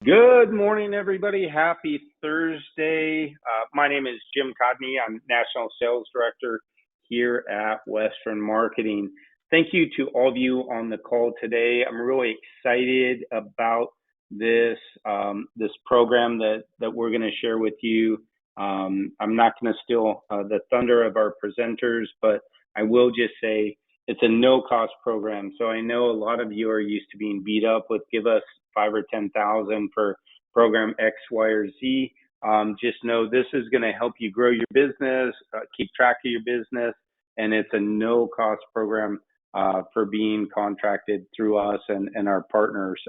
Good morning, everybody. Happy Thursday. My name is Jim Codney. I'm National Sales Director here at Western Marketing. Thank you to all of you on the call today. I'm really excited about this program that we're going to share with you. I'm not going to steal the thunder of our presenters, but I will just say it's a no-cost program. So I know a lot of you are used to being beat up with give us 5 or 10,000 for program X, Y, or Z. Just know this is going to help you grow your business, keep track of your business, and it's a no-cost program for being contracted through us and our partners.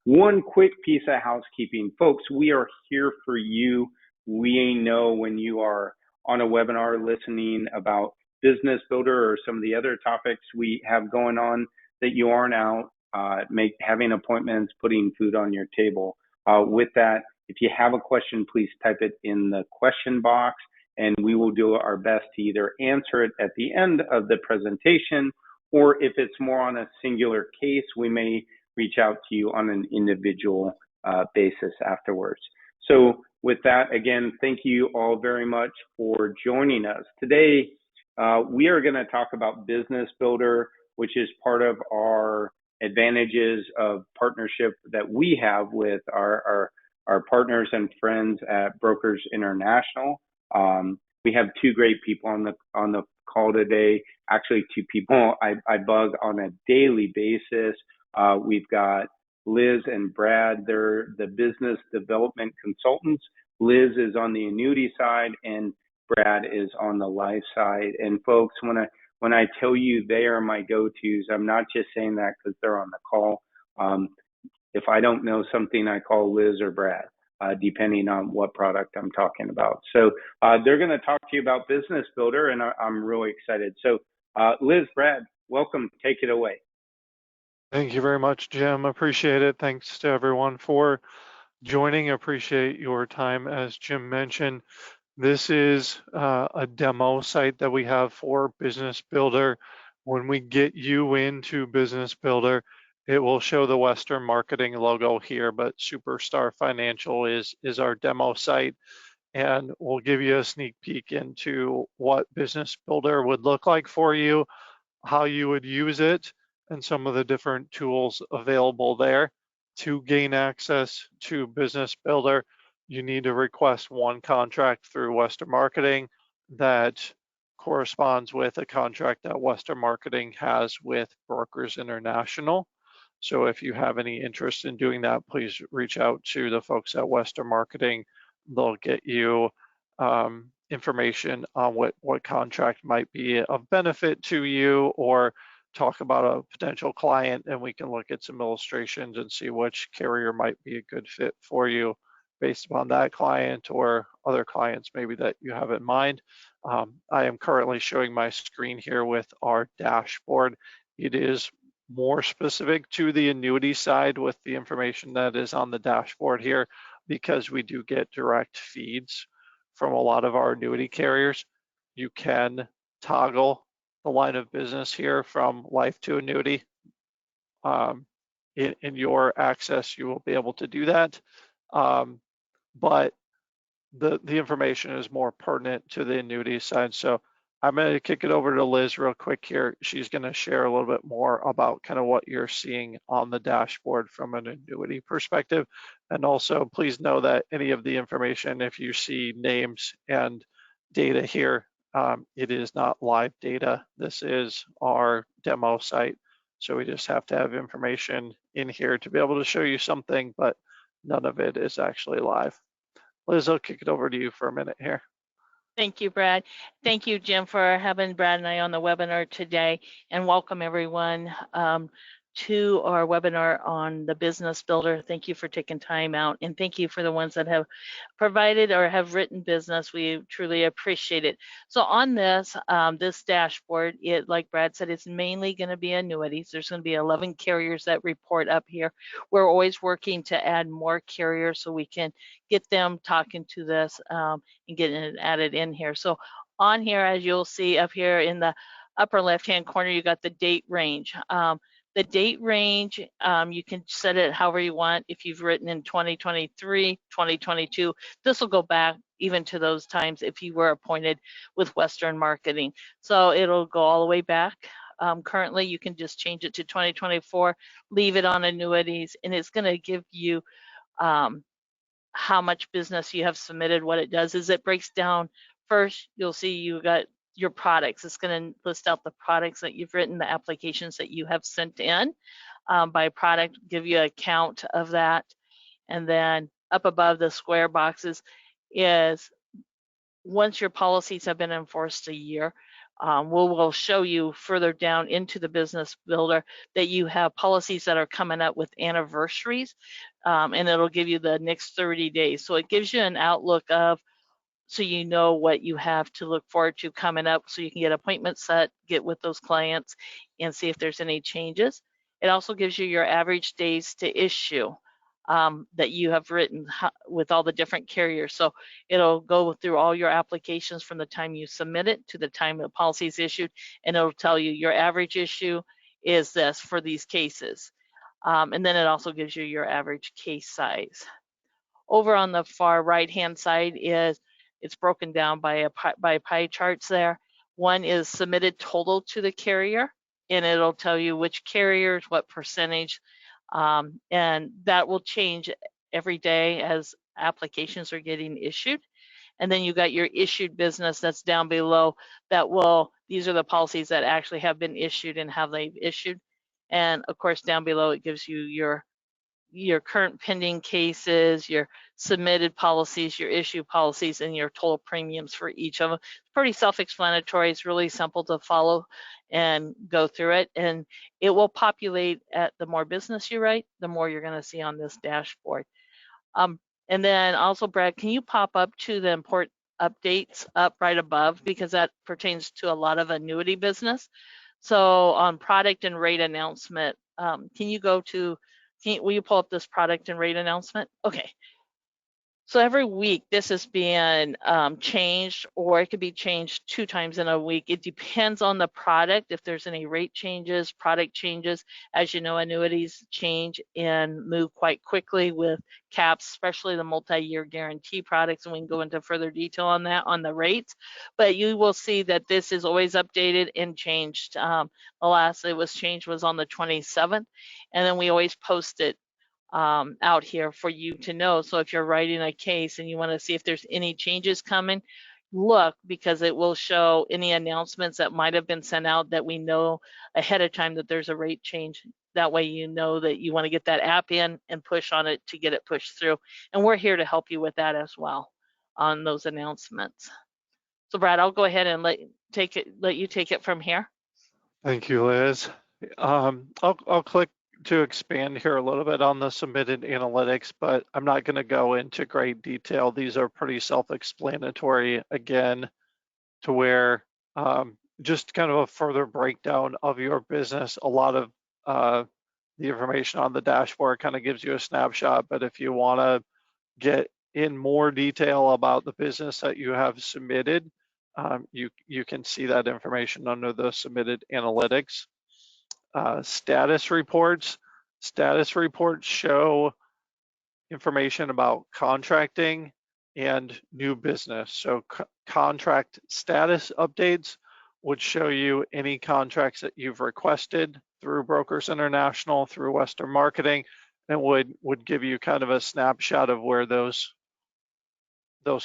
One quick piece of housekeeping, folks, we are here for you. We know when you are on a webinar listening about Business Builder or some of the other topics we have going on that you aren't out having appointments, putting food on your table. With that, if you have a question, please type it in the question box, and we will do our best to either answer it at the end of the presentation, or if it's more on a singular case, we may reach out to you on an individual basis afterwards. So with that, again, thank you all very much for joining us. Today, we are going to talk about Business Builder, which is part of our advantages of partnership that we have with our partners and friends at Brokers International. We have two great people on the call today. Actually, two people I bug on a daily basis. We've got Liz and Brad. They're the business development consultants. Liz is on the annuity side, and Brad is on the life side. And folks, when I tell you they are my go-tos, I'm not just saying that because they're on the call. If I don't know something, I call Liz or Brad, depending on what product I'm talking about. So they're going to talk to you about Business Builder, and I'm really excited. So Liz, Brad, welcome. Take it away. Thank you very much, Jim. Appreciate it. Thanks to everyone for joining. Appreciate your time. As Jim mentioned, this is a demo site that we have for Business Builder. When we get you into Business Builder, it will show the Western Marketing logo here, but Superstar Financial is our demo site, and we'll give you a sneak peek into what Business Builder would look like for you, how you would use it, and some of the different tools available there. To gain access to Business Builder, you need to request one contract through Western Marketing that corresponds with a contract that Western Marketing has with Brokers International. So if you have any interest in doing that, please reach out to the folks at Western Marketing. They'll get you information on what contract might be of benefit to you, or talk about a potential client, and we can look at some illustrations and see which carrier might be a good fit for you based upon that client or other clients maybe that you have in mind. I am currently showing my screen here with our dashboard. It is more specific to the annuity side with the information that is on the dashboard here, because we do get direct feeds from a lot of our annuity carriers. You can toggle the line of business here from life to annuity. In your access, you will be able to do that. But the information is more pertinent to the annuity side. So I'm going to kick it over to Liz real quick here. She's going to share a little bit more about kind of what you're seeing on the dashboard from an annuity perspective. And also, please know that any of the information, if you see names and data here, it is not live data. This is our demo site. So we just have to have information in here to be able to show you something, but none of it is actually live. Liz, I'll kick it over to you for a minute here. Thank you, Brad. Thank you, Jim, for having Brad and I on the webinar today, and welcome everyone to our webinar on the Business Builder. Thank you for taking time out, and thank you for the ones that have provided or have written business. We truly appreciate it. So on this dashboard, like Brad said, it's mainly going to be annuities. There's going to be 11 carriers that report up here. We're always working to add more carriers so we can get them talking to this and getting it added in here. So on here, as you'll see up here in the upper left-hand corner, you got the date range. The date range, you can set it however you want. If you've written in 2023, 2022, this will go back even to those times if you were appointed with Western Marketing. So it'll go all the way back. Currently, you can just change it to 2024, leave it on annuities, and it's going to give you how much business you have submitted. What it does is it breaks down. First, you'll see you got your products. It's going to list out the products that you've written, the applications that you have sent in by product, give you a count of that. And then up above the square boxes is once your policies have been enforced a year, we'll show you further down into the business builder that you have policies that are coming up with anniversaries, and it'll give you the next 30 days. So it gives you an outlook of, so you know what you have to look forward to coming up, so you can get appointments set, get with those clients, and see if there's any changes. It also gives you your average days to issue that you have written with all the different carriers. So it'll go through all your applications from the time you submit it to the time the policy is issued, and it'll tell you your average issue is this for these cases. And then it also gives you your average case size. Over on the far right-hand side is it's broken down by pie charts there. One is submitted total to the carrier, and it'll tell you which carriers, what percentage, and that will change every day as applications are getting issued. And then you got your issued business that's down below that these are the policies that actually have been issued and how they've issued. And of course, down below, it gives you your current pending cases, your submitted policies, your issue policies, and your total premiums for each of them. It's pretty self-explanatory. It's really simple to follow and go through it. And it will populate at the more business you write, the more you're going to see on this dashboard. And then also, Brad, can you pop up to the import updates up right above, because that pertains to a lot of annuity business. So on product and rate announcement, can you go to, will you pull up this product and rate announcement? Okay. So every week this is being changed, or it could be changed 2 times in a week. It depends on the product, if there's any rate changes, product changes. As you know, annuities change and move quite quickly with caps, especially the multi-year guarantee products, and we can go into further detail on that on the rates. But you will see that this is always updated and changed. The last it was changed was on the 27th, and then we always post it out here for you to know. So if you're writing a case and you want to see if there's any changes coming, look, because it will show any announcements that might have been sent out that we know ahead of time that there's a rate change. That way you know that you want to get that app in and push on it to get it pushed through. And we're here to help you with that as well on those announcements. So Brad, I'll go ahead and let you take it from here. Thank you, Liz. I'll click to expand here a little bit on the submitted analytics, but I'm not going to go into great detail. These are pretty self-explanatory, again, to where just kind of a further breakdown of your business. A lot of the information on the dashboard kind of gives you a snapshot, but if you want to get in more detail about the business that you have submitted, you can see that information under the submitted analytics. Status reports show information about contracting and new business. So contract status updates would show you any contracts that you've requested through Brokers International, through Western Marketing, and would give you kind of a snapshot of where those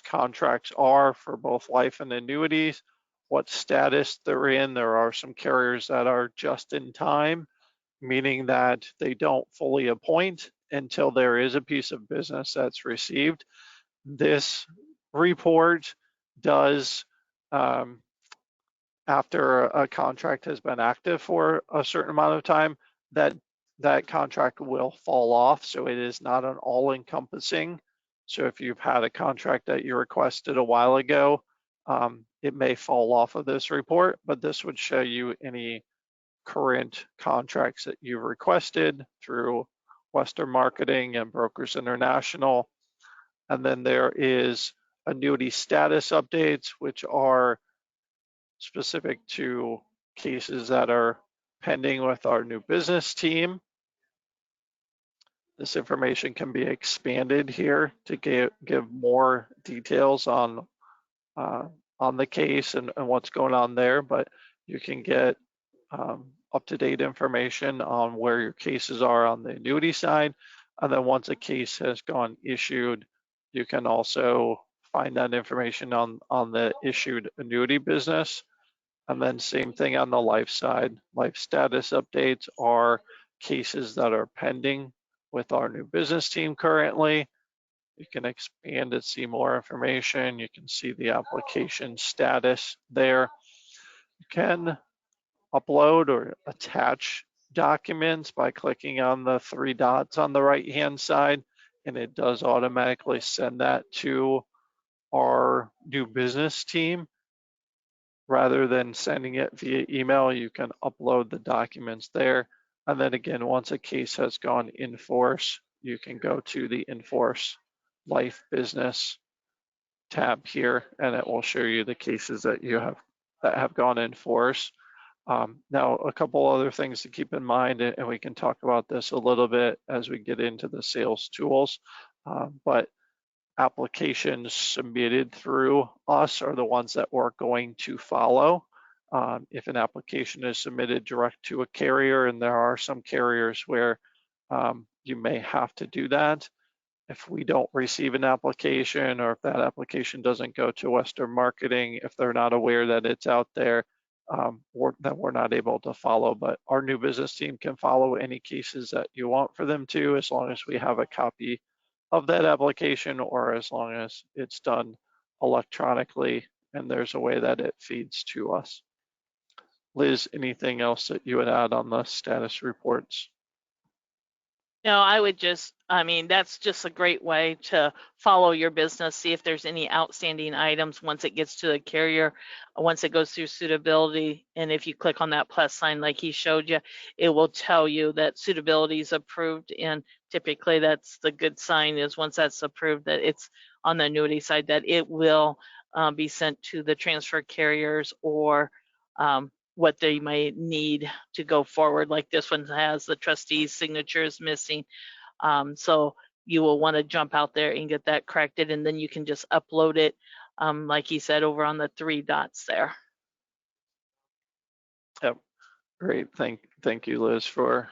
contracts are for both life and annuities, what status they're in. There are some carriers that are just in time, meaning that they don't fully appoint until there is a piece of business that's received. This report does, after a contract has been active for a certain amount of time, that contract will fall off. So it is not an all-encompassing. So if you've had a contract that you requested a while ago, it may fall off of this report, but this would show you any current contracts that you requested through Western Marketing and Brokers International. And then there is annuity status updates, which are specific to cases that are pending with our new business team. This information can be expanded here to give more details on the case and what's going on there, but you can get up-to-date information on where your cases are on the annuity side. And then once a case has gone issued, you can also find that information on the issued annuity business. And then same thing on the life side. Life status updates are cases that are pending with our new business team currently. You can expand and see more information. You can see the application status there. You can upload or attach documents by clicking on the three dots on the right-hand side, and it does automatically send that to our new business team. Rather than sending it via email, you can upload the documents there. And then again, once a case has gone in force, you can go to the Enforce Life Business tab here, and it will show you the cases that have gone in force. Now, a couple other things to keep in mind, and we can talk about this a little bit as we get into the sales tools, but applications submitted through us are the ones that we're going to follow. If an application is submitted direct to a carrier, and there are some carriers where you may have to do that, if we don't receive an application, or if that application doesn't go to Western Marketing, if they're not aware that it's out there, then we're not able to follow. But our new business team can follow any cases that you want for them to, as long as we have a copy of that application, or as long as it's done electronically and there's a way that it feeds to us. Liz, anything else that you would add on the status reports? No, I would that's just a great way to follow your business, see if there's any outstanding items once it gets to the carrier, once it goes through suitability. And if you click on that plus sign like he showed you, it will tell you that suitability is approved. And typically that's the good sign, is once that's approved, that it's on the annuity side, that it will be sent to the transfer carriers, or what they may need to go forward. Like this one has the trustee's signatures missing. So you will want to jump out there and get that corrected, and then you can just upload it, like he said, over on the three dots there. Yep, great. Thank you, Liz, for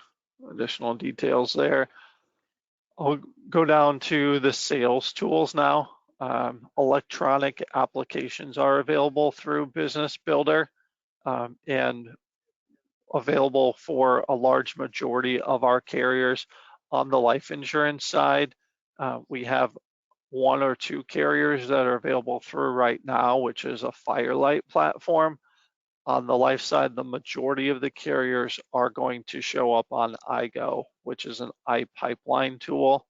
additional details there. I'll go down to the sales tools now. Electronic applications are available through Business Builder, and available for a large majority of our carriers. On the life insurance side, we have one or two carriers that are available through right now, which is a Firelight platform. On the life side, the majority of the carriers are going to show up on iGo, which is an iPipeline tool.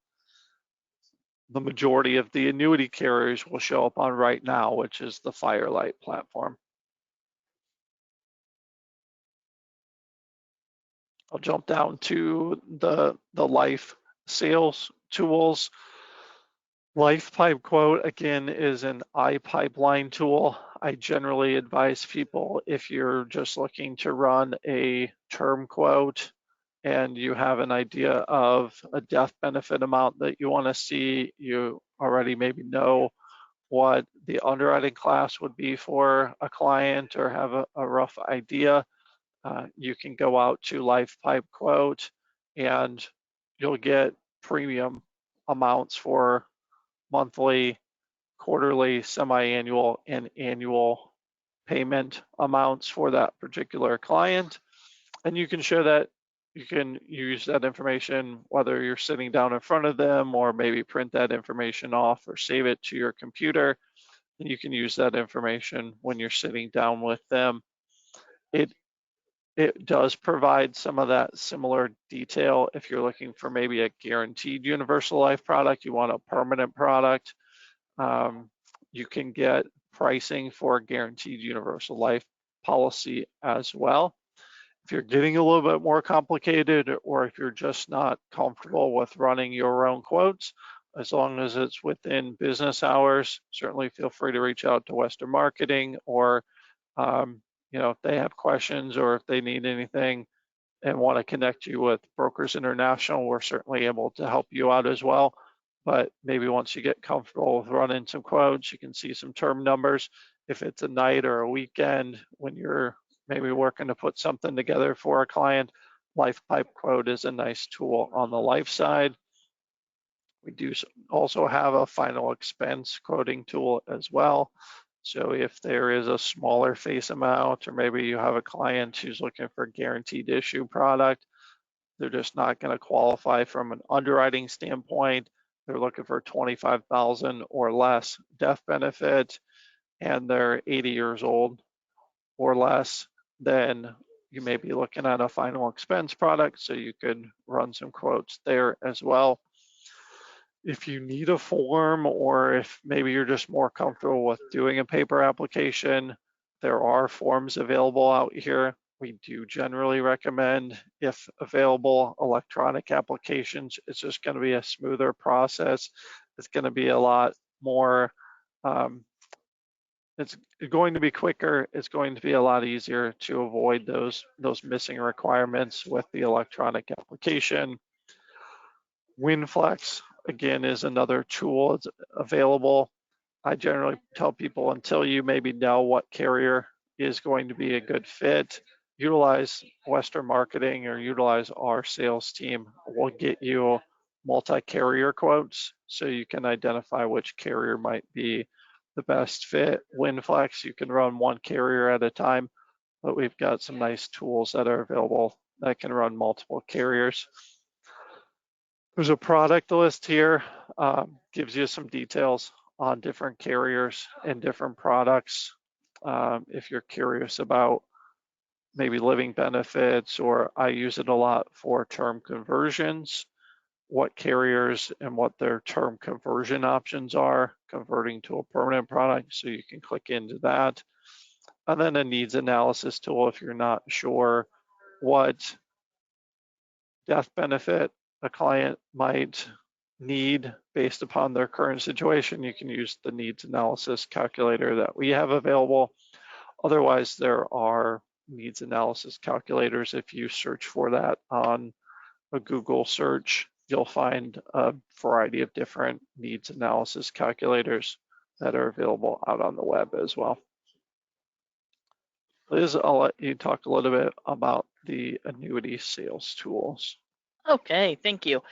The majority of the annuity carriers will show up on Right Now, which is the Firelight platform. I'll jump down to the life sales tools. Life Pipe Quote, again, is an iPipeline tool. I generally advise people, if you're just looking to run a term quote and you have an idea of a death benefit amount that you want to see, you already maybe know what the underwriting class would be for a client, or have a rough idea. You can go out to Life Pipe Quote and you'll get premium amounts for monthly, quarterly, semi-annual, and annual payment amounts for that particular client. And you can show that, you can use that information whether you're sitting down in front of them, or maybe print that information off or save it to your computer. And you can use that information when you're sitting down with them. It does provide some of that similar detail. If you're looking for maybe a guaranteed universal life product, you want a permanent product, you can get pricing for a guaranteed universal life policy as well. If you're getting a little bit more complicated, or if you're just not comfortable with running your own quotes, as long as it's within business hours, certainly feel free to reach out to Western Marketing, or if they have questions or if they need anything, and want to connect you with Brokers International, we're certainly able to help you out as well. But maybe once you get comfortable with running some quotes, you can see some term numbers. If it's a night or a weekend when you're maybe working to put something together for a client, Life Pipe Quote is a nice tool on the life side. We do also have a final expense quoting tool as well. So if there is a smaller face amount, or maybe you have a client who's looking for a guaranteed issue product, they're just not going to qualify from an underwriting standpoint. They're looking for 25,000 or less death benefit, and they're 80 years old or less, then you may be looking at a final expense product, so you could run some quotes there as well. If you need a form, or if maybe you're just more comfortable with doing a paper application, there are forms available out here. We do generally recommend, if available, electronic applications. It's just going to be a smoother process. It's going to be a lot more, it's going to be quicker. It's going to be a lot easier to avoid those missing requirements with the electronic application. WinFlex, again, is another tool that's available. I generally tell people, until you maybe know what carrier is going to be a good fit, utilize Western Marketing or utilize our sales team. We'll get you multi-carrier quotes so you can identify which carrier might be the best fit. WinFlex, you can run one carrier at a time, but we've got some nice tools that are available that can run multiple carriers. There's a product list here, gives you some details on different carriers and different products. If you're curious about maybe living benefits, or I use it a lot for term conversions, what carriers and what their term conversion options are, converting to a permanent product, so you can click into that. And then a needs analysis tool if you're not sure what death benefit a client might need based upon their current situation. You can use the needs analysis calculator that we have available. Otherwise, there are needs analysis calculators. If you search for that on a Google search, you'll find a variety of different needs analysis calculators that are available out on the web as well. Liz, I'll let you talk a little bit about the annuity sales tools. Okay, thank you.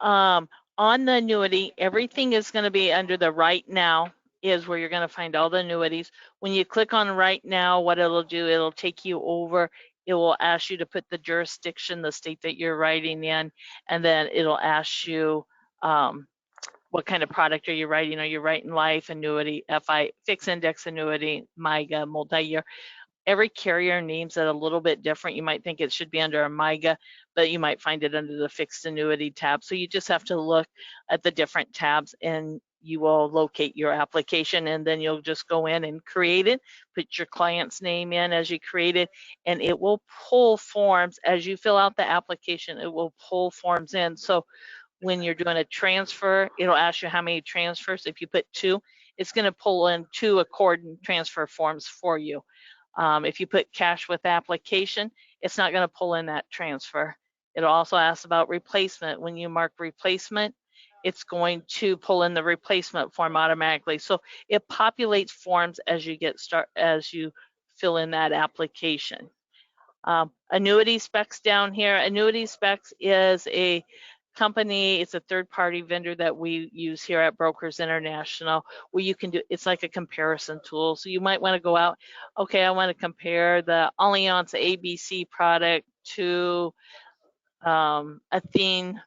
On the annuity, everything is going to be under the right now is where you're going to find all the annuities. When you click on right now, what it'll do, it'll take you over. It will ask you to put the jurisdiction, the state that you're writing in, and then it'll ask you what kind of product are you writing? Are you writing life, annuity, FI, fixed index annuity, MIGA, multi-year? Every carrier names it a little bit different. You might think it should be under a MIGA, but you might find it under the fixed annuity tab. So you just have to look at the different tabs, and you will locate your application, and then you'll just go in and create it, put your client's name in as you create it, and it will pull forms. As you fill out the application, it will pull forms in. So when you're doing a transfer, it'll ask you how many transfers. If you put 2, it's going to pull in 2 accord and transfer forms for you. If you put cash with application, it's not going to pull in that transfer. It'll also ask about replacement. When you mark replacement, it's going to pull in the replacement form automatically. So it populates forms as you as you fill in that application. Annuity specs down here. Annuity specs is a company, it's a third-party vendor that we use here at Brokers International, where you can do, it's like a comparison tool. So you might want to go out, okay, I want to compare the Allianz ABC product to Athene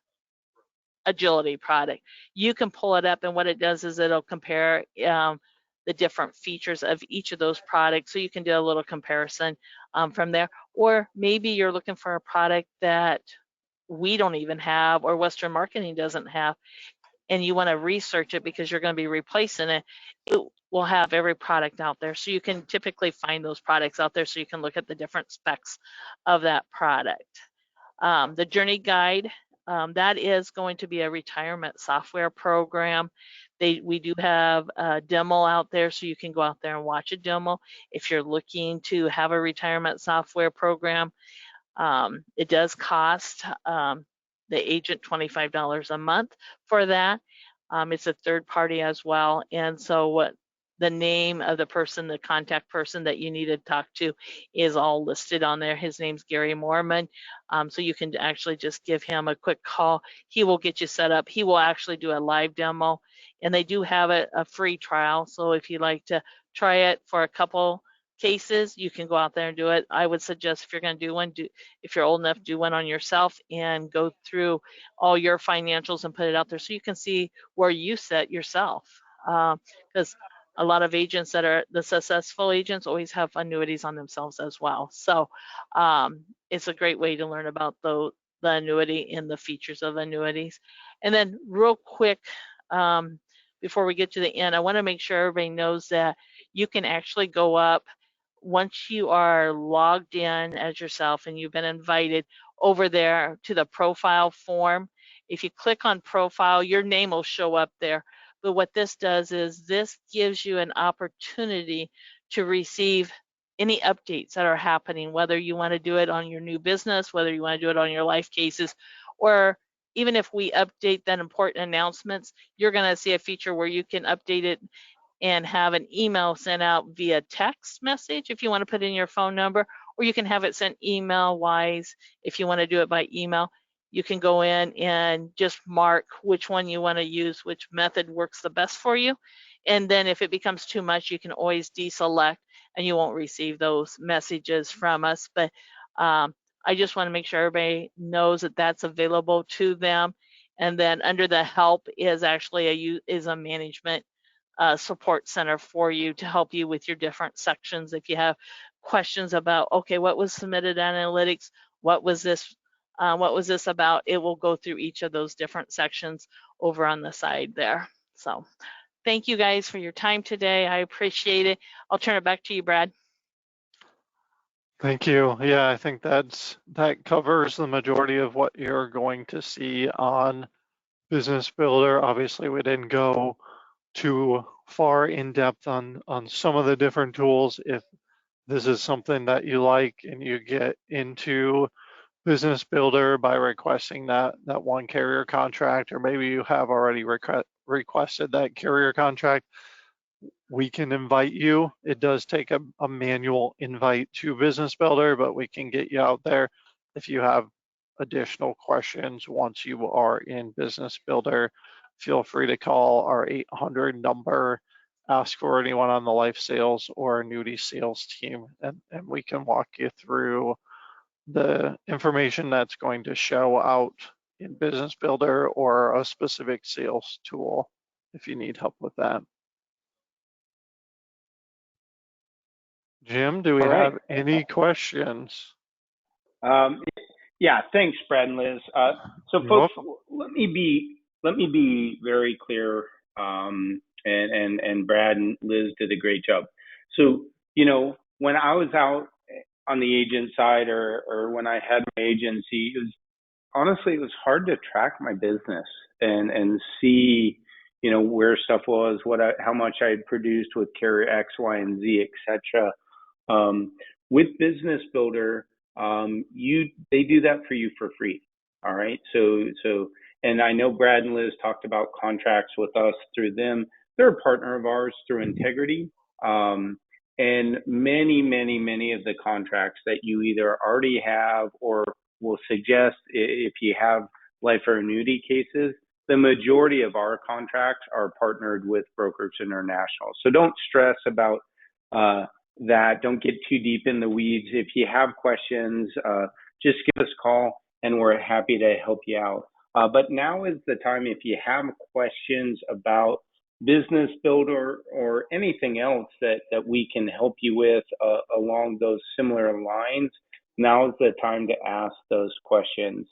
Agility product. You can pull it up, and what it does is it'll compare the different features of each of those products, so you can do a little comparison from there. Or maybe you're looking for a product that we don't even have, or Western Marketing doesn't have, and you want to research it because you're going to be replacing it. It will have every product out there, so you can typically find those products out there, so you can look at the different specs of that product. The Journey Guide, that is going to be a retirement software program. We do have a demo out there, so you can go out there and watch a demo if you're looking to have a retirement software program. It does cost the agent $25 a month for that. It's a third party as well. And so what the name of the person, the contact person that you need to talk to is all listed on there. His name's Gary Mormon. So you can actually just give him a quick call. He will get you set up. He will actually do a live demo, and they do have a free trial. So if you'd like to try it for a couple cases, you can go out there and do it. I would suggest if you're going to do one, if you're old enough, do one on yourself and go through all your financials and put it out there so you can see where you sit yourself. Because a lot of agents that are the successful agents always have annuities on themselves as well. So it's a great way to learn about the annuity and the features of annuities. And then real quick, before we get to the end, I want to make sure everybody knows that you can actually go up once you are logged in as yourself and you've been invited over there to the profile form. If you click on profile, your name will show up there. But what this does is this gives you an opportunity to receive any updates that are happening, whether you want to do it on your new business, whether you want to do it on your life cases, or even if we update that important announcements, you're going to see a feature where you can update it and have an email sent out via text message if you want to put in your phone number, or you can have it sent email wise if you want to do it by email. You can go in and just mark which one you want to use, which method works the best for you. And then if it becomes too much, you can always deselect and you won't receive those messages from us. But I just want to make sure everybody knows that that's available to them. And then under the help is actually a management support center for you to help you with your different sections. If you have questions about, okay, what was submitted analytics, what was this about, it will go through each of those different sections over on the side there. So thank you guys for your time today. I appreciate it. I'll turn it back to you, Brad. Thank you. Yeah, I think that covers the majority of what you're going to see on Business Builder. Obviously, we didn't go too far in depth on some of the different tools. If this is something that you like and you get into Business Builder by requesting that one carrier contract, or maybe you have already requested that carrier contract, we can invite you. It does take a manual invite to Business Builder, but we can get you out there if you have additional questions once you are in Business Builder. Feel free to call our 800 number, ask for anyone on the life sales or annuity sales team, and we can walk you through the information that's going to show out in Business Builder or a specific sales tool if you need help with that. Jim, do we have any questions? Yeah, thanks, Brad and Liz. So, folks, let me be very clear. And Brad and Liz did a great job. So, when I was out on the agent side, or when I had my agency, it was hard to track my business and see, where stuff was, how much I had produced with carrier X, Y, and Z, etc. With Business Builder, they do that for you for free. All right. So, and I know Brad and Liz talked about contracts with us through them. They're a partner of ours through Integrity. And many of the contracts that you either already have or will suggest, if you have life or annuity cases, the majority of our contracts are partnered with Brokers International. So don't stress about that. Don't get too deep in the weeds. If you have questions, just give us a call and we're happy to help you out. But now is the time, if you have questions about Business Builder or anything else that we can help you with along those similar lines, now is the time to ask those questions.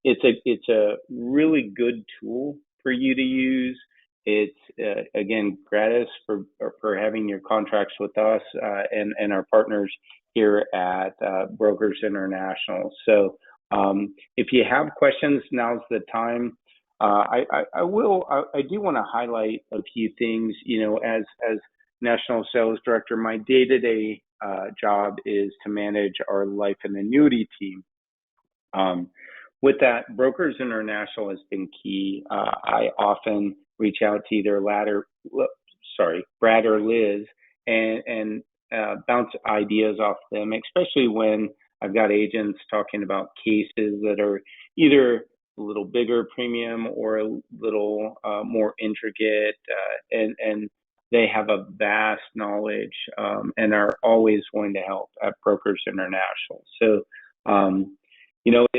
It's a really good tool for you to use. It's again gratis for having your contracts with us and our partners here at Brokers International. So if you have questions, now's the time. I do want to highlight a few things. As National Sales Director, my day-to-day job is to manage our life and annuity team. With that, Brokers International has been key. I often reach out to either Brad or Liz, and bounce ideas off them, especially when I've got agents talking about cases that are either a little bigger premium or a little more intricate, and they have a vast knowledge, and are always willing to help at Brokers International. So,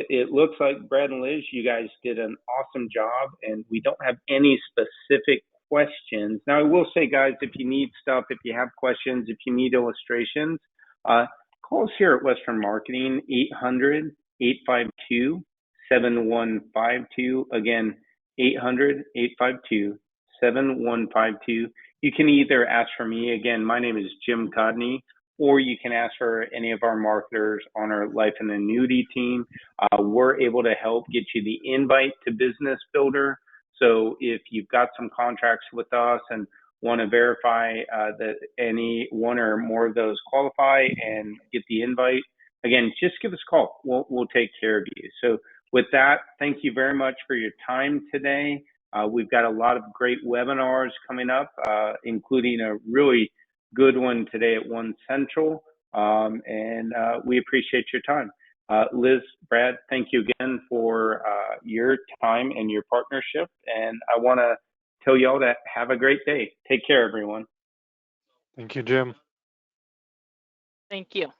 it looks like Brad and Liz, you guys did an awesome job, and we don't have any specific questions. Now, I will say, guys, if you need stuff, if you have questions, if you need illustrations, call us here at Western Marketing, 800-852-7152. Again, 800-852-7152. You can either ask for me. Again, my name is Jim Codney, or you can ask for any of our marketers on our Life and Annuity team. We're able to help get you the invite to Business Builder. So if you've got some contracts with us and want to verify that any one or more of those qualify and get the invite, again, just give us a call. We'll take care of you. So with that, thank you very much for your time today. We've got a lot of great webinars coming up, including a really good one today at 1 Central, and we appreciate your time. Liz, Brad, thank you again for your time and your partnership, and I want to tell y'all to have a great day. Take care, everyone. Thank you, Jim. Thank you.